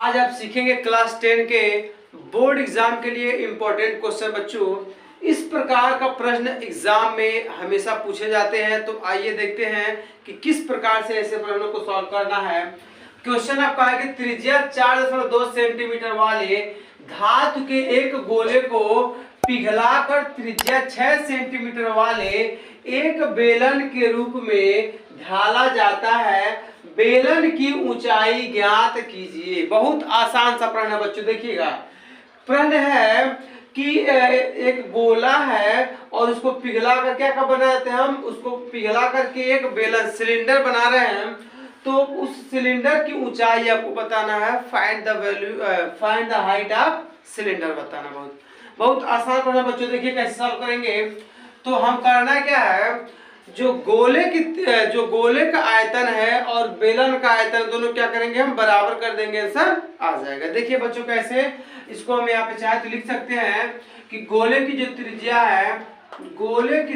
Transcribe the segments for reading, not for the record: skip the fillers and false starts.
आज आप सीखेंगे क्लास 10 के बोर्ड एग्जाम के लिए इंपॉर्टेंट क्वेश्चन बच्चों। इस प्रकार का प्रश्न एग्जाम में हमेशा पूछे जाते हैं, तो आइए देखते हैं कि किस प्रकार से ऐसे प्रश्नों को सॉल्व करना है। क्वेश्चन आपका है कि त्रिज्या 4.2 सेंटीमीटर वाले धातु के एक गोले को पिघलाकर त्रिज्या 6 सेंटीमीटर वाले एक बेलन के रूप में ढाला जाता है। बेलन की ऊंचाई ज्ञात कीजिए। बहुत आसान सा प्रश्न है बच्चों, देखिएगा। प्रश्न है कि एक गोला है और उसको पिघला कर क्या बनाते हैं, हम उसको पिघला करके एक बेलन सिलेंडर बना रहे हैं। तो उस सिलेंडर की ऊंचाई आपको बताना है। Find the height of cylinder बताना। बहुत आसान प्रश्न बच्चों, देखिए कैसे सॉल्व करेंगे। तो हम करना क्या है, जो गोले का आयतन है और बेलन का आयतन दोनों क्या करेंगे, हम बराबर कर देंगे, आंसर आ जाएगा। देखिए बच्चों कैसे इसको हम यहाँ पे चाहे तो लिख सकते हैं कि गोले की जो त्रिज्या है, गोले की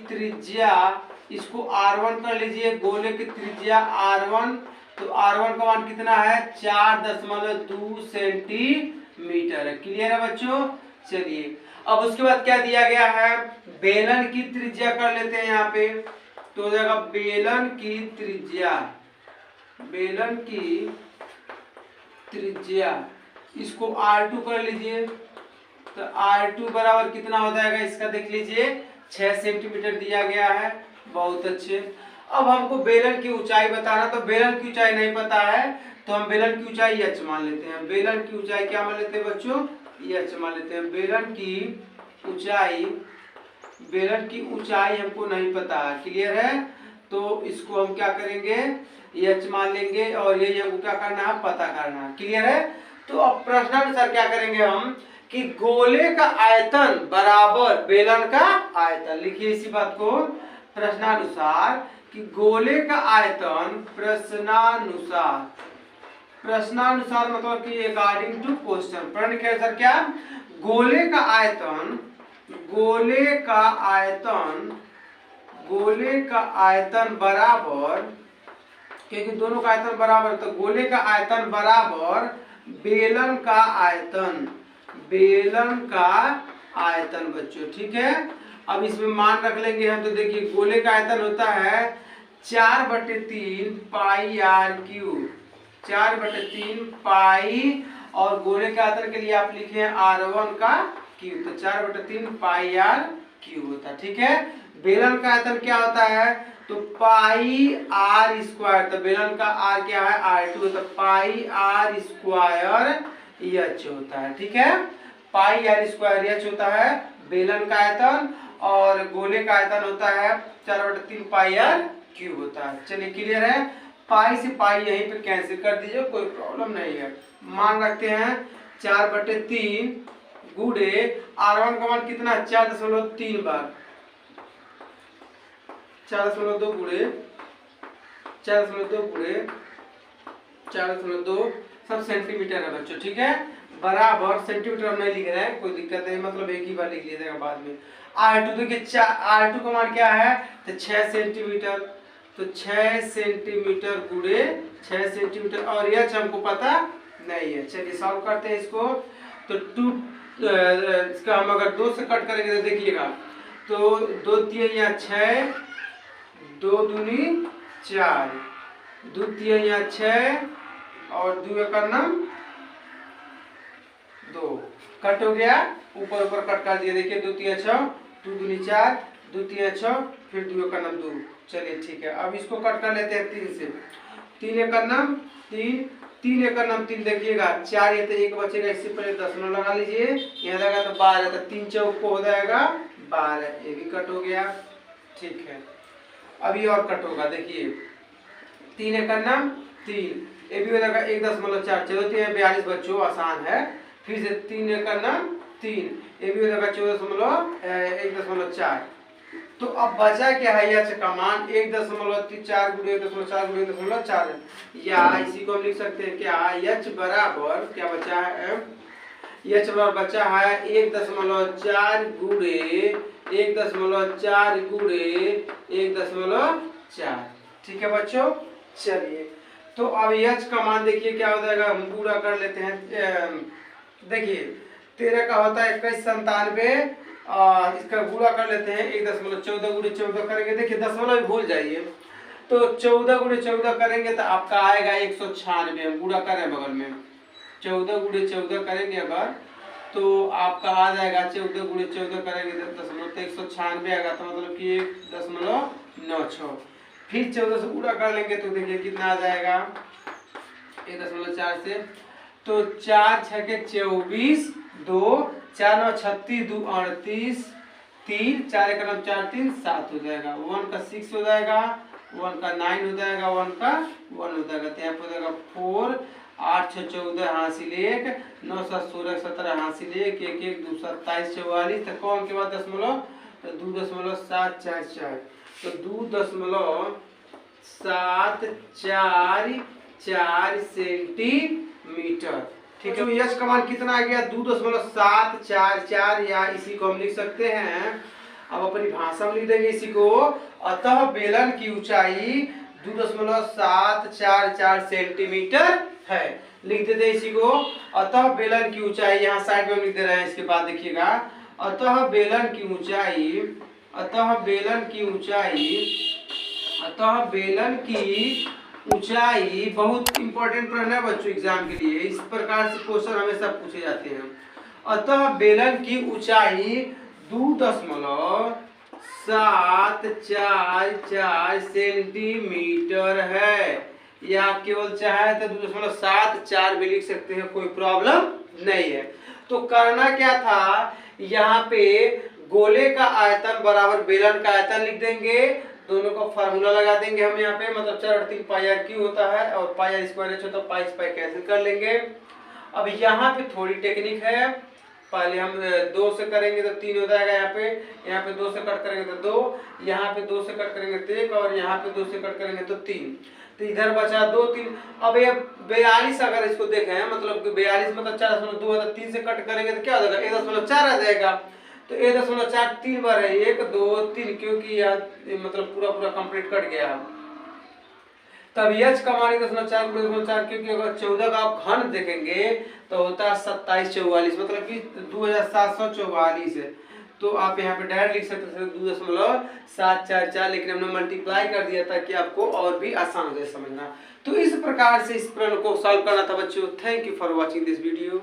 त्रिज्या इसको R1 कर लीजिए। गोले की त्रिज्या R1, तो R1 का मान कितना है, 4.2 सेंटीमीटर है। क्लियर है बच्चों। चलिए अब उसके बाद क्या दिया गया है, बेलन की त्रिज्या कर लेते हैं यहाँ पे। तो हो जाएगा बेलन की त्रिज्या इसको R2 कर लीजिए। तो R2 बराबर कितना हो जाएगा, इसका देख लीजिए 6 सेंटीमीटर दिया गया है। बहुत अच्छे। अब हमको बेलन की ऊंचाई बताना, तो बेलन की ऊंचाई नहीं पता है तो हम बेलन की ऊंचाई h मान लेते हैं। बेलन की ऊंचाई क्या मान लेते हैं बच्चों, h मान लेते हैं। बेलन की ऊंचाई हमको नहीं पता है। क्लियर है। तो इसको हम क्या करेंगे, h मान लेंगे और ये हमको क्या करना है, पता करना है। क्लियर है। तो अब प्रश्नानुसार क्या करेंगे हम कि गोले का आयतन बराबर बेलन का आयतन। लिखिए इसी बात को, प्रश्नानुसार कि गोले का आयतन प्रश्नानुसार मतलब कि अकॉर्डिंग टू क्वेश्चन। प्रश्न के अनुसार क्या, गोले का आयतन बराबर, क्योंकि दोनों का आयतन बराबर, तो गोले का आयतन बराबर बेलन का आयतन बच्चों। ठीक है। अब इसमें मान रख लेंगे हम। तो देखिए गोले का आयतन होता है 4/3 पाई r3, 4/3 पाई, और गोले के आयतन के लिए आप लिखे R1 का क्यूब, तो 4/3 पाई r3 होता है। ठीक है। बेलन का आयतन क्या होता है, तो पाई r², तो बेलन का r क्या है, R2, तो पाई r² h होता है। ठीक है। पाई r² h होता है बेलन का आयतन, और गोले का आयतन होता है 4/3 पाई r³ होता है। चलिए क्लियर है। पाई से पाई यहीं पे कैंसिल कर दीजिए, कोई प्रॉब्लम नहीं है। मान रखते हैं 4/3 गुणे R1 का मान कितना, 4.3 बार, 4.2 गुणे 4.2 सब सेंटीमीटर है बच्चों। ठीक है। बराबर सेंटीमीटर हम नहीं लिख रहे हैं, कोई दिक्कत नहीं, मतलब एक ही बार लिख लीजिएगा बाद में। R2 देखिए, R2 का मान क्या है, तो 6 सेंटीमीटर, तो 6 सेंटीमीटर गुणे 6 सेंटीमीटर, और h हमको पता नहीं है। चलिए सॉल्व करते हैं इसको। तो इसका हम अगर 2 से कट करेंगे तो देखिएगा, तो 2 3 6, 2 दूनी 4, 2 3 6 और 2 1 2, कट हो गया। ऊपर कट कर दिया। देखिए 2 3 6, 2 दूनी 4, 2 3 6, फिर 2 1 2। चलिए ठीक है। अब इसको कट कर लेते हैं 3 से। 3 1 3, 3 1 3, देखिएगा 4 ये तो 1 बचेगा, इससे पहले दशमलव लगा लीजिए। यहाँ लगा तो 12, तो 3 चौक को हो जाएगा 12, ये भी कट हो गया। ठीक है। अभी और कट होगा। देखिए 3 1 3, ये भी हो जाएगा 1.4। चलो 42 बच्चों, आसान है। फिर से 3 1 3, ये भी हो जाएगा 1.4। तो अब बचा क्या है, h का मान 1.4 गुणे 1.4 गुणे 1.4, या इसी को हम लिख सकते हैं क्या, h बराबर क्या बचा है, h बराबर बचा है 1.4 गुणे 1.4 गुणे 1.4। ठीक है बच्चों। चलिए तो अब एच का मान देखिए क्या हो जाएगा, हम पूरा कर लेते हैं। देखिए 13 का होता है 2197, इसका गुणा कर लेते हैं 1.14 गुणे 14 करेंगे। देखिए दशमलव भूल जाइए, तो 14 गुणे 14 करेंगे तो आपका आएगा 196। हम गुणा करें बगल में, 14 गुणे 14 करेंगे अगर तो आपका आ जाएगा 14 गुणे 14 करेंगे तो 196 आएगा, तो मतलब कि 1.96। फिर 14 से गुणा कर लेंगे तो देखिए कितना आ जाएगा 1.4 से, तो 4 6 के 24, 2 4 9 36, 2 38, 3 4 1 9 4 3 7 हो जाएगा। 1 का 6 हो जाएगा, 1 का 9 हो जाएगा, 1 का 1 हो जाएगा, तो यहाँ पर हो जाएगा 4 8 6 14 हासिल 1 9 7 16 17 हासिल 1 1 1 2 27 44, तो कौन के बाद दशमलव, तो 2.744, तो 2.744 सेंटीमीटर। ठीक है, तो यश का मान कितना आ गया 2.744, या इसी को हम लिख सकते हैं, अब अपनी भाषा में लिख देंगे इसी को। अतः बेलन की ऊंचाई 2.744 सेंटीमीटर है। लिख देते हैं इसी को, अतः बेलन की ऊंचाई, यहाँ साइड में लिख दे रहे हैं, इसके बाद देखिएगा अतः बेलन की ऊंचाई, अतः बेलन की ऊंचाई, अतः बेलन की ऊंचाई बहुत इंपॉर्टेंट प्रश्न है बच्चों एग्जाम के लिए, इस प्रकार से क्वेश्चन हमेशा पूछे जाते हैं। अतः बेलन की ऊंचाई 2.744 सेंटीमीटर है, या केवल चाहे तो 2.74 भी लिख सकते हैं, कोई प्रॉब्लम नहीं है। तो करना क्या था, यहाँ पे गोले का आयतन बराबर बेलन का आयतन लिख देंगे, दोनों का फार्मूला लगा देंगे हम यहाँ पे, मतलब 4 3 पाई आर क्यू होता है और पाई आर स्क्वायर एच होता है, पाई पाई कैंसिल कर लेंगे। अब यहाँ पे थोड़ी टेक्निक है, पहले हम 2 से करेंगे तो 3 हो जाएगा, यहाँ पे 2 से कट करेंगे तो 2, यहाँ पे 2 से कट करेंगे तो 1, और यहाँ पे 2 से कट करेंगे तो 3, तो इधर बचा 2 3। अब ये 42 अगर इसको देखें, मतलब 42 मतलब 4.2 है, तो 3 से कट करेंगे तो क्या हो जाएगा 1.4 आ जाएगा, तो 1.4 3 बार है 1 2 3, क्योंकि यह मतलब पूरा कंप्लीट कट गया। तब एच का मान 1.4 क्योंकि अगर 14 का आप घन देखेंगे तो होता है 2744, मतलब कि 2744 है, तो आप यहाँ पे डायरेक्ट लिख सकते थे 2.744, लेकिन हमने मल्टीप्लाई कर दिया ताकि आपको और भी आसान हो जाए समझना। तो इस प्रकार से इस प्रश्न को सॉल्व करना था बच्चों। Thank you for watching this video.